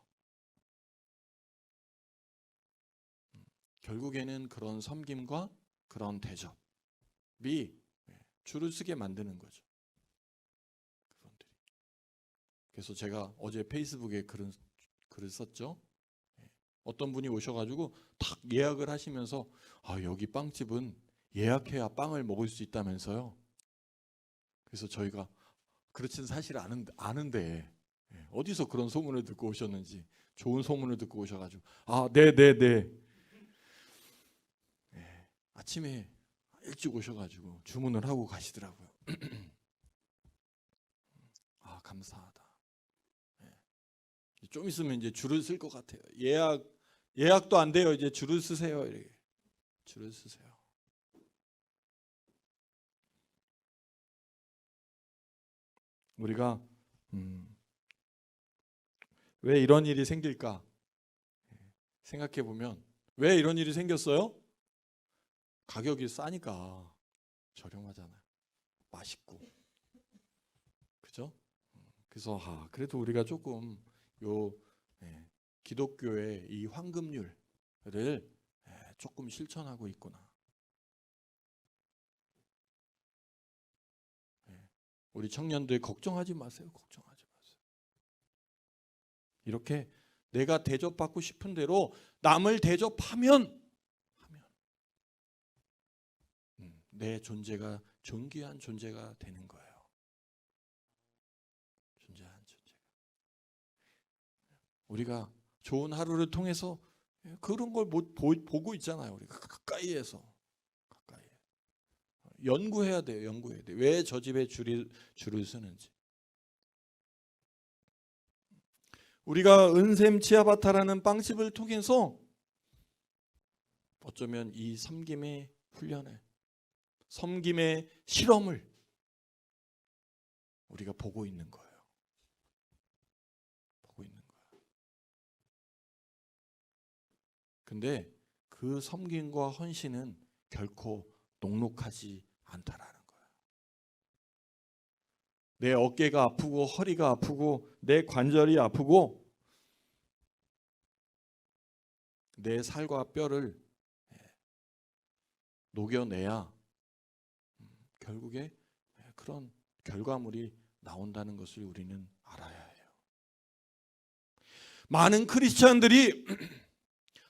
결국에는 그런 섬김과 그런 대접이 줄을 서게 만드는 거죠. 그분들이. 그래서 제가 어제 페이스북에 글을 썼죠. 어떤 분이 오셔가지고 탁 예약을 하시면서 여기 빵집은 예약해야 빵을 먹을 수 있다면서요. 그래서 저희가 그렇지는 사실 아는데 어디서 그런 소문을 듣고 오셨는지, 좋은 소문을 듣고 오셔가지고 네네네. 아침에 일찍 오셔가지고 주문을 하고 가시더라고요. 감사하다. 좀 있으면 이제 줄을 쓸 것 같아요. 예약도 안 돼요. 이제 줄을 쓰세요. 이렇게 줄을 쓰세요. 우리가 왜 이런 일이 생길까 생각해 보면, 왜 이런 일이 생겼어요? 가격이 싸니까. 저렴하잖아요. 맛있고, 그죠? 그래서 그래도 우리가 조금 요 기독교의 이 황금률을 조금 실천하고 있구나. 우리 청년들 걱정하지 마세요. 걱정하지 마세요. 이렇게 내가 대접받고 싶은 대로 남을 대접하면 내 존재가 존귀한 존재가 되는 거예요. 존재한 존재가. 우리가 좋은 하루를 통해서 그런 걸 보고 있잖아요. 우리가 가까이에서. 연구해야 돼요. 연구해야 돼요. 왜 저 집에 줄을 서는지. 우리가 은샘 치아바타라는 빵집을 통해서 어쩌면 이 섬김의 훈련을, 섬김의 실험을 우리가 보고 있는 거예요. 보고 있는 거예요. 근데 그 섬김과 헌신은 결코 녹록하지 않다라는 거예요. 내 어깨가 아프고 허리가 아프고 내 관절이 아프고 내 살과 뼈를 녹여내야 결국에 그런 결과물이 나온다는 것을 우리는 알아야 해요. 많은 크리스찬들이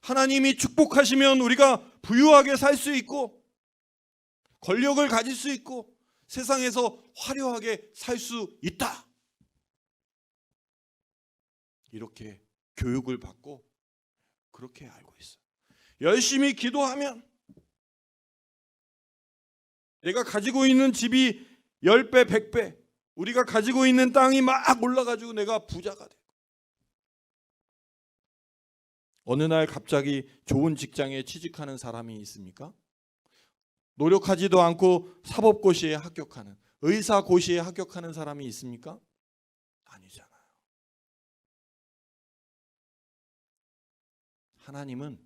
하나님이 축복하시면 우리가 부유하게 살 수 있고 권력을 가질 수 있고 세상에서 화려하게 살 수 있다, 이렇게 교육을 받고 그렇게 알고 있어요. 열심히 기도하면 내가 가지고 있는 집이 10배, 100배, 우리가 가지고 있는 땅이 막 올라가지고 내가 부자가 되고, 어느 날 갑자기 좋은 직장에 취직하는 사람이 있습니까? 노력하지도 않고 사법고시에 합격하는, 의사고시에 합격하는 사람이 있습니까? 아니잖아요. 하나님은,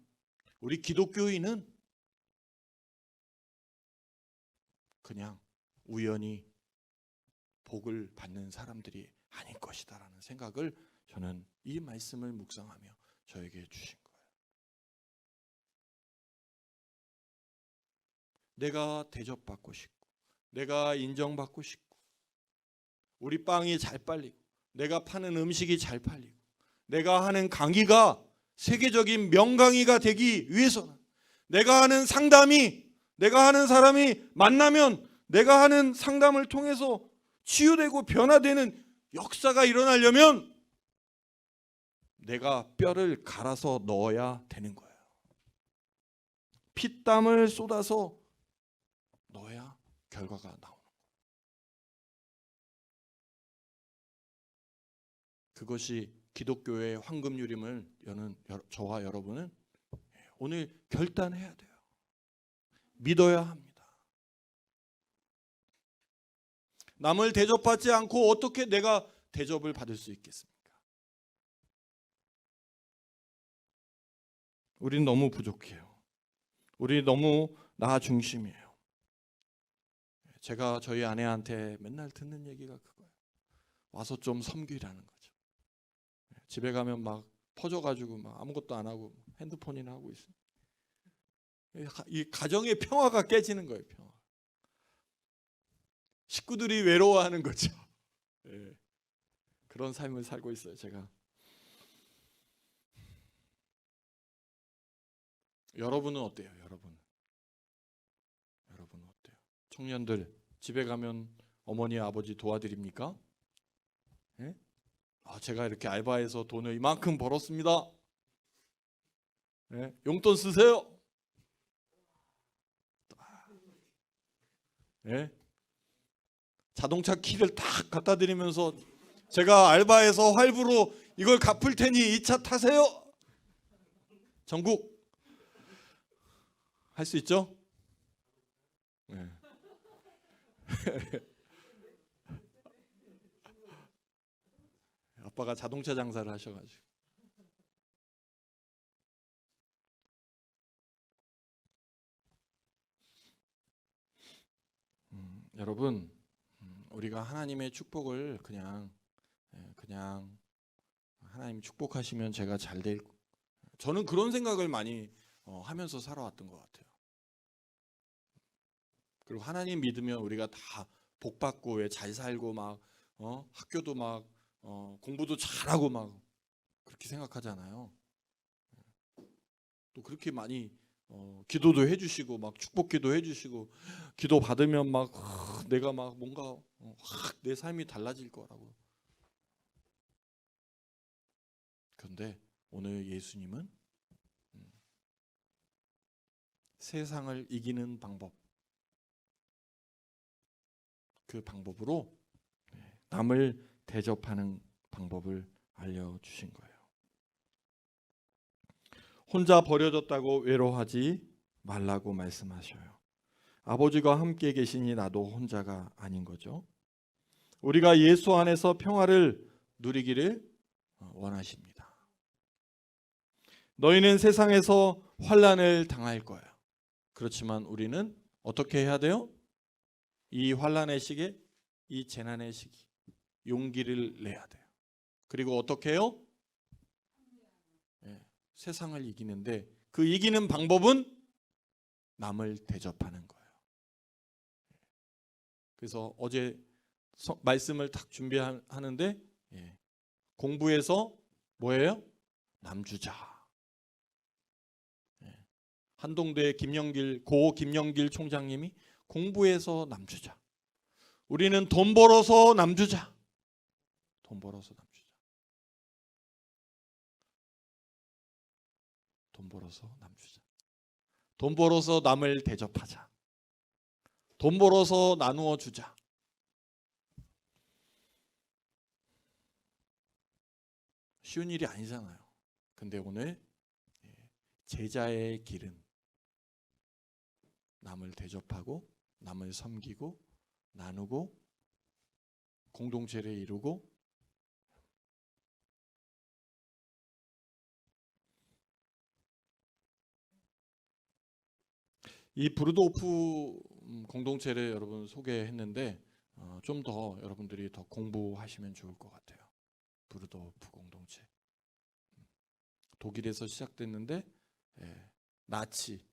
우리 기독교인은 그냥 우연히 복을 받는 사람들이 아닐 것이다라는 생각을 저는 이 말씀을 묵상하며 저에게 주신 거예요. 내가 대접받고 싶고, 내가 인정받고 싶고, 우리 빵이 잘 팔리고, 내가 파는 음식이 잘 팔리고, 내가 하는 강의가 세계적인 명강의가 되기 위해서는, 내가 하는 상담이, 내가 하는 사람이 만나면 내가 하는 상담을 통해서 치유되고 변화되는 역사가 일어나려면 내가 뼈를 갈아서 넣어야 되는 거예요. 피땀을 쏟아서 넣어야 결과가 나오는 거예요. 그것이 기독교의 황금률임을 저와 여러분은 오늘 결단해야 돼요. 믿어야 합니다. 남을 대접받지 않고 어떻게 내가 대접을 받을 수 있겠습니까? 우린 너무 부족해요. 우리 너무 나 중심이에요. 제가 저희 아내한테 맨날 듣는 얘기가 그거예요. 와서 좀 섬기라는 거죠. 집에 가면 막 퍼져가지고 막 아무것도 안 하고 핸드폰이나 하고 있어요. 이 가정의 평화가 깨지는 거예요. 평화. 식구들이 외로워하는 거죠. 네. 그런 삶을 살고 있어요. 제가. 여러분은 어때요? 여러분은 어때요? 청년들 집에 가면 어머니 아버지 도와드립니까? 네? 제가 이렇게 알바해서 돈을 이만큼 벌었습니다. 네? 용돈 쓰세요. 네? 자동차 키를 딱 갖다 드리면서 제가 알바해서 할부로 이걸 갚을 테니 이 차 타세요. 전국 할 수 있죠? 네. 아빠가 자동차 장사를 하셔가지고. 여러분, 우리가 하나님의 축복을 그냥 하나님 축복하시면 제가 잘 될, 저는 그런 생각을 많이 하면서 살아왔던 것 같아요. 그리고 하나님 믿으면 우리가 다 복받고 왜 잘 살고 막 학교도 막 공부도 잘하고 막 그렇게 생각하잖아요. 또 그렇게 많이 기도도 해주시고 막 축복기도 해주시고 기도 받으면 막 내가 막 뭔가 확 내 삶이 달라질 거라고. 그런데 오늘 예수님은 세상을 이기는 방법, 그 방법으로 남을 대접하는 방법을 알려주신 거예요. 혼자 버려졌다고 외로워하지 말라고 말씀하셔요. 아버지가 함께 계시니 나도 혼자가 아닌 거죠. 우리가 예수 안에서 평화를 누리기를 원하십니다. 너희는 세상에서 환난을 당할 거야. 그렇지만 우리는 어떻게 해야 돼요? 이 환난의 시기에, 이 재난의 시기, 용기를 내야 돼요. 그리고 어떻게 해요? 세상을 이기는데 그 이기는 방법은 남을 대접하는 거예요. 그래서 어제 말씀을 딱 준비하는데 공부해서 뭐예요? 남주자. 한동대 고 김영길 총장님이 공부해서 남주자. 우리는 돈 벌어서 남주자. 돈 벌어서 남주자. 돈 벌어서 남주자. 돈 벌어서 남을 대접하자. 돈 벌어서 나누어 주자. 쉬운 일이 아니잖아요. 근데 오늘 제자의 길은 남을 대접하고 남을 섬기고 나누고 공동체를 이루고 이 브루도프 공동체를 여러분 소개했는데 좀 더 여러분들이 더 공부하시면 좋을 것 같아요. 브루도프 공동체. 독일에서 시작됐는데 나치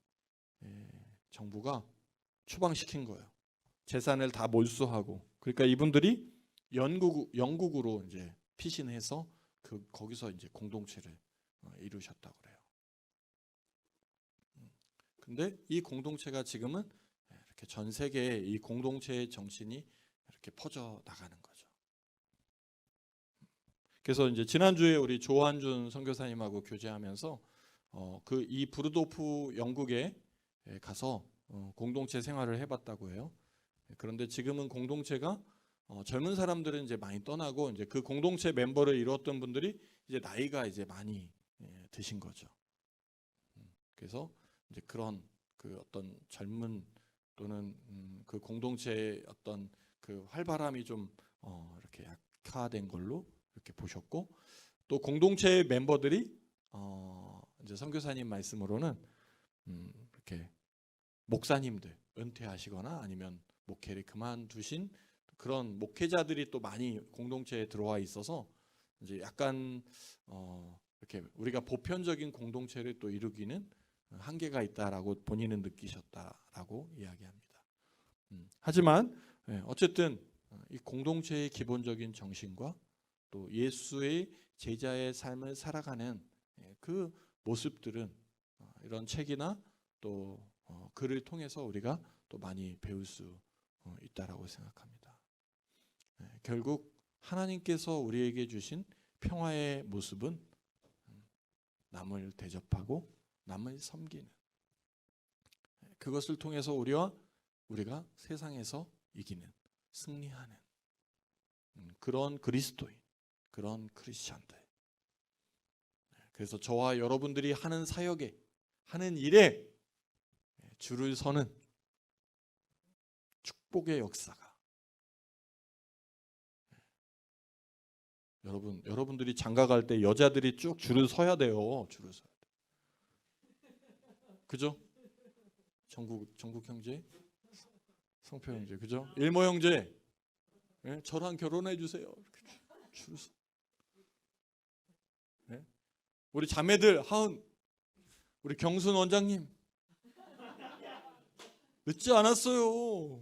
정부가 추방시킨 거예요. 재산을 다 몰수하고. 그러니까 이분들이 영국으로 이제 피신해서 거기서 이제 공동체를 이루셨다고 그래요. 근데 이 공동체가 지금은 이렇게 전 세계에 이 공동체의 정신이 이렇게 퍼져 나가는 거죠. 그래서 이제 지난주에 우리 조한준 선교사님하고 교제하면서 이 브루도프 영국에 가서 공동체 생활을 해봤다고 해요. 그런데 지금은 공동체가 젊은 사람들은 이제 많이 떠나고 이제 그 공동체 멤버를 이루었던 분들이 이제 나이가 이제 많이 드신 거죠. 그래서 이제 그런 그 어떤 젊은 또는 그 공동체의 어떤 그 활발함이 좀 이렇게 약화된 걸로 이렇게 보셨고, 또 공동체 멤버들이 이제 선교사님 말씀으로는 이렇게 목사님들 은퇴하시거나 아니면 목회를 그만두신 그런 목회자들이 또 많이 공동체에 들어와 있어서 이제 약간 이렇게 우리가 보편적인 공동체를 또 이루기는 한계가 있다라고 본인은 느끼셨다라고 이야기합니다. 하지만 어쨌든 이 공동체의 기본적인 정신과 또 예수의 제자의 삶을 살아가는 그 모습들은 이런 책이나 또 글을 통해서 우리가 또 많이 배울 수 있다라고 생각합니다. 결국 하나님께서 우리에게 주신 평화의 모습은 남을 대접하고 남을 섬기는, 그것을 통해서 우리가 세상에서 이기는, 승리하는 그런 그리스도인, 그런 크리스천들. 그래서 저와 여러분들이 하는 사역에, 하는 일에 줄을 서는 축복의 역사가, 여러분들이 장가 갈 때 여자들이 쭉 줄을 서야 돼요. 줄을 서야 돼. 그죠? 정국 형제, 성표 형제, 그죠? 일모 형제, 예? 저랑 결혼해 주세요. 이렇게 줄을 서. 예? 우리 자매들, 하은, 우리 경순 원장님, 늦지 않았어요.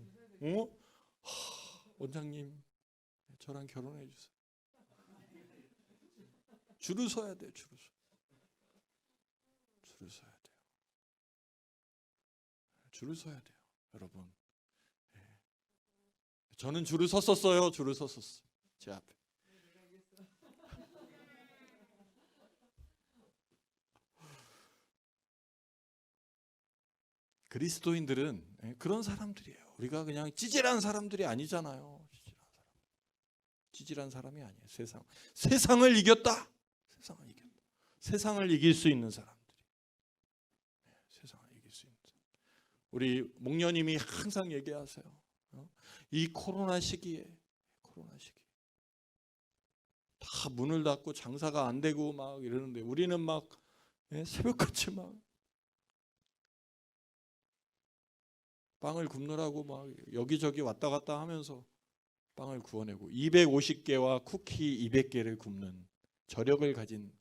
원장님, 저랑 결혼해 주세요. 줄을 서야 돼. 줄을 서야 돼요. 줄을 서야 돼요, 여러분. 저는 줄을 섰었어요. 줄을 섰었어. 제 앞에. 그리스도인들은 그런 사람들이에요. 우리가 그냥 찌질한 사람들이 아니잖아요. 찌질한 사람이 아니에요. 세상을 이겼다. 세상을 이길 수 있는 사람들이. 세상을 이길 수 있는 사람. 우리 목녀님이 항상 얘기하세요. 이 코로나 시기에 다 문을 닫고 장사가 안 되고 막 이러는데 우리는 막 새벽같이 막 빵을 굽느라고 막 여기저기 왔다 갔다 하면서 빵을 구워내고 250개와 쿠키 200개를 굽는 저력을 가진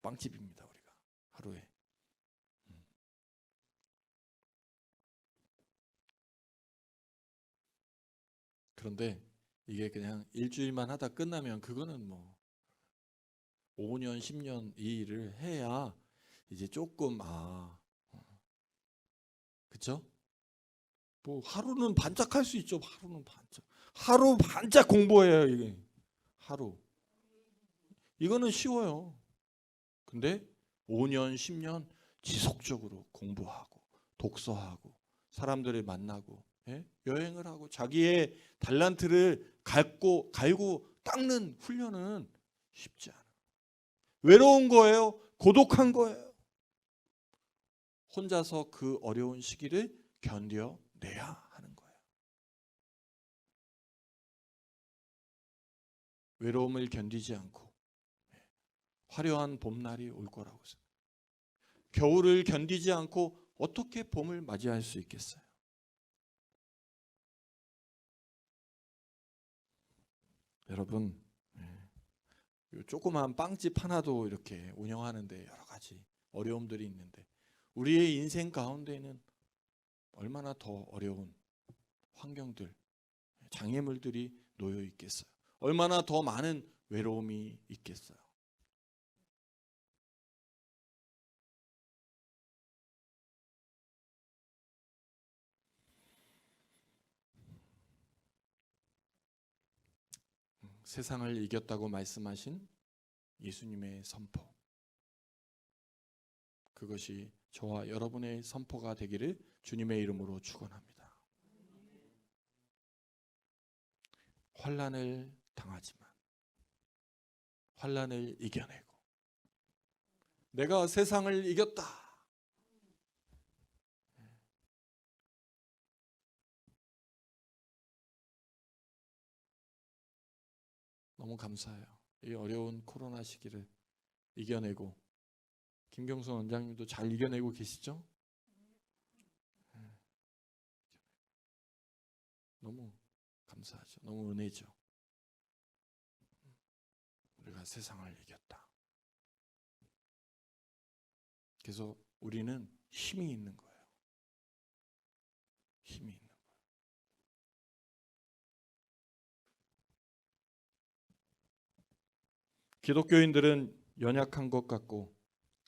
빵집입니다. 우리가 하루에. 그런데 이게 그냥 일주일만 하다 끝나면 그거는 뭐 5년 10년 이 일을 해야 이제 조금 그쵸? 뭐 하루는 반짝할 수 있죠. 하루 반짝 공부해요. 이게 하루. 이거는 쉬워요. 근데 5년 10년 지속적으로 공부하고 독서하고 사람들을 만나고 여행을 하고 자기의 달란트를 갈고 닦는 훈련은 쉽지 않아요. 외로운 거예요. 고독한 거예요. 혼자서 그 어려운 시기를 견뎌내야 하는 거예요. 외로움을 견디지 않고 화려한 봄날이 올 거라고 생각해요. 겨울을 견디지 않고 어떻게 봄을 맞이할 수 있겠어요? 여러분, 조그만 빵집 하나도 이렇게 운영하는데 여러 가지 어려움들이 있는데 우리의 인생 가운데는 얼마나 더 어려운 환경들, 장애물들이 놓여 있겠어요. 얼마나 더 많은 외로움이 있겠어요. 세상을 이겼다고 말씀하신 예수님의 선포, 그것이 저와 여러분의 선포가 되기를 주님의 이름으로 축원합니다. 환난을 당하지만 환난을 이겨내고 내가 세상을 이겼다. 너무 감사해요. 이 어려운 코로나 시기를 이겨내고 김경수 원장님도 잘 이겨내고 계시죠? 너무 감사하죠. 너무 은혜죠. 우리가 세상을 이겼다. 그래서 우리는 힘이 있는 거예요. 힘이 있는 거예요. 기독교인들은 연약한 것 같고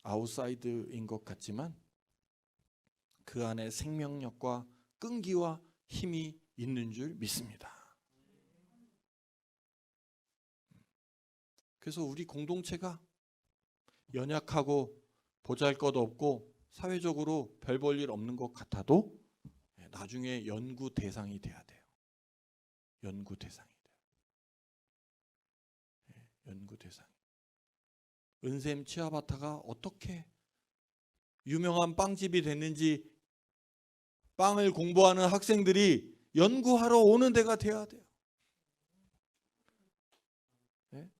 아웃사이드인 것 같지만 그 안에 생명력과 끈기와 힘이 있는 줄 믿습니다. 그래서 우리 공동체가 연약하고 보잘것없고 사회적으로 별 볼 일 없는 것 같아도 나중에 연구 대상이 돼야 돼요. 연구 대상이 돼요. 연구 대상. 은샘 치아바타가 어떻게 유명한 빵집이 됐는지 빵을 공부하는 학생들이 연구하러 오는 데가 돼야 돼요. 네?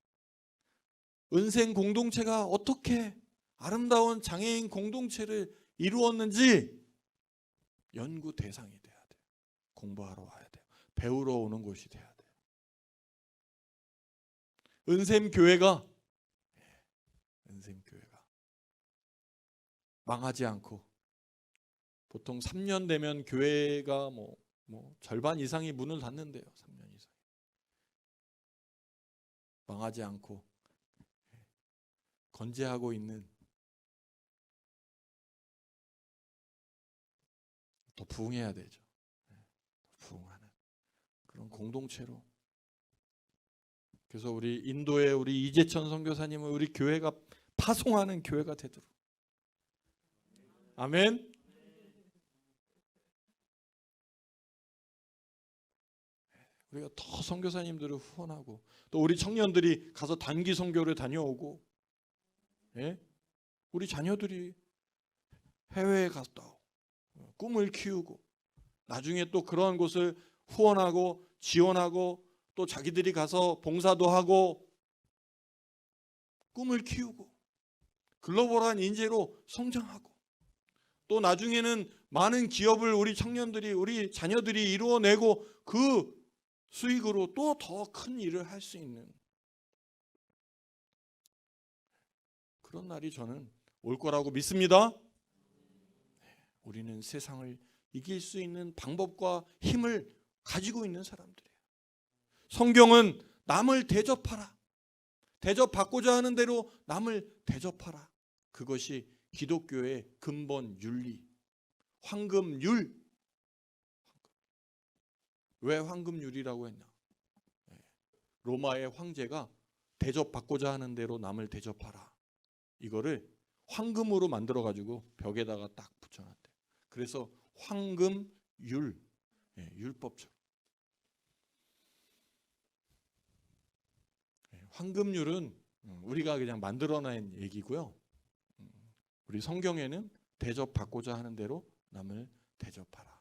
은샘 공동체가 어떻게 아름다운 장애인 공동체를 이루었는지 연구 대상이 돼야 돼요. 공부하러 와야 돼요. 배우러 오는 곳이 돼야 돼요. 은샘 교회가 망하지 않고, 보통 3년 되면 교회가 뭐 절반 이상이 문을 닫는데요. 3년 이상. 망하지 않고 건재하고 있는, 더 부흥해야 되죠. 부흥하는 그런 공동체로. 그래서 우리 인도의 우리 이재천 선교사님은 우리 교회가 파송하는 교회가 되도록. 아멘. 우리가 더 선교사님들을 후원하고, 또 우리 청년들이 가서 단기 선교를 다녀오고, 예? 우리 자녀들이 해외에 갔다 오고 꿈을 키우고, 나중에 또 그런 곳을 후원하고 지원하고, 또 자기들이 가서 봉사도 하고 꿈을 키우고 글로벌한 인재로 성장하고, 또 나중에는 많은 기업을 우리 청년들이, 우리 자녀들이 이루어내고 그 수익으로 또 더 큰 일을 할 수 있는 그런 날이 저는 올 거라고 믿습니다. 우리는 세상을 이길 수 있는 방법과 힘을 가지고 있는 사람들이에요. 성경은 남을 대접하라, 대접받고자 하는 대로 남을 대접하라. 그것이 기독교의 근본 윤리, 황금율. 왜 황금율이라고 했냐? 로마의 황제가 대접받고자 하는 대로 남을 대접하라. 이거를 황금으로 만들어 가지고 벽에다가 딱 붙여놨대. 그래서 황금율, 율법처럼. 황금율은 우리가 그냥 만들어낸 얘기고요. 우리 성경에는 대접받고자 하는 대로 남을 대접하라.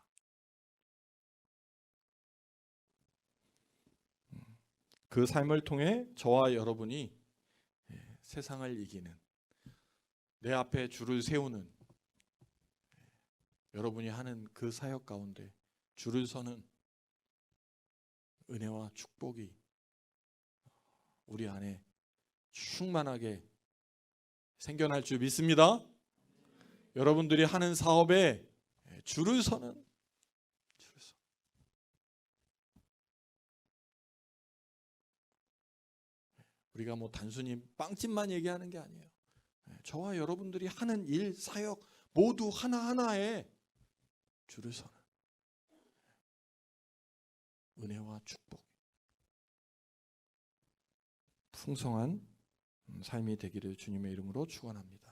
그 삶을 통해 저와 여러분이 세상을 이기는, 내 앞에 줄을 세우는, 여러분이 하는 그 사역 가운데 줄을 서는 은혜와 축복이 우리 안에 충만하게 생겨날 줄 믿습니다. 여러분들이 하는 사업에 줄을 서는, 우리가 뭐 단순히 빵집만 얘기하는 게 아니에요. 저와 여러분들이 하는 일, 사역 모두 하나하나에 줄을 서는 은혜와 축복, 풍성한 삶이 되기를 주님의 이름으로 축원합니다.